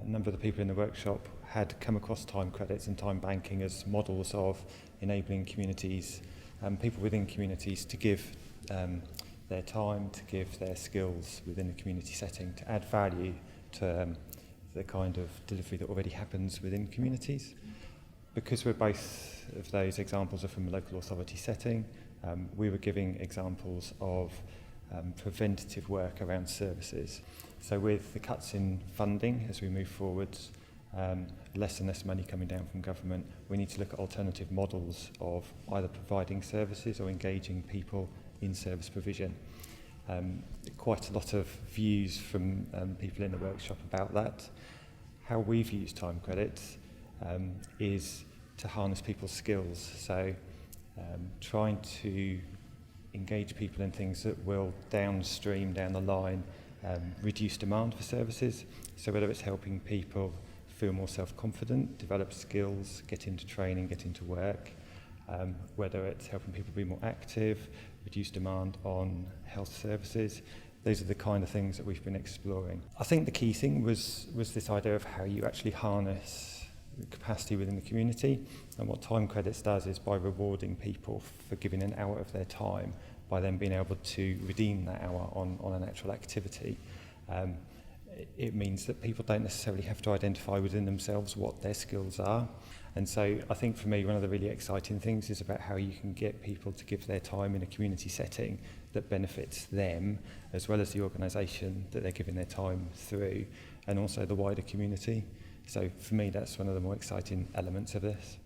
a number of the people in the workshop had come across time credits and time banking as models of enabling communities, people within communities to give their time, to give their skills within a community setting, to add value to the kind of delivery that already happens within communities. Because we're both of those examples are from a local authority setting, we were giving examples of preventative work around services. So with the cuts in funding as we move forwards, less and less money coming down from government, we need to look at alternative models of either providing services or engaging people in service provision. Quite a lot of views from people in the workshop about that. How we've used time credits is to harness people's skills. So trying to engage people in things that will downstream, down the line, reduce demand for services. So whether it's helping people feel more self-confident, develop skills, get into training, get into work, whether it's helping people be more active, reduce demand on health services. Those are the kind of things that we've been exploring. I think the key thing was this idea of how you actually harness the capacity within the community, and what time credits does is by rewarding people for giving an hour of their time, by then being able to redeem that hour on an actual activity. It means that people don't necessarily have to identify within themselves what their skills are. And so I think for me, one of the really exciting things is about how you can get people to give their time in a community setting that benefits them, as well as the organisation that they're giving their time through, and also the wider community. So for me, that's one of the more exciting elements of this.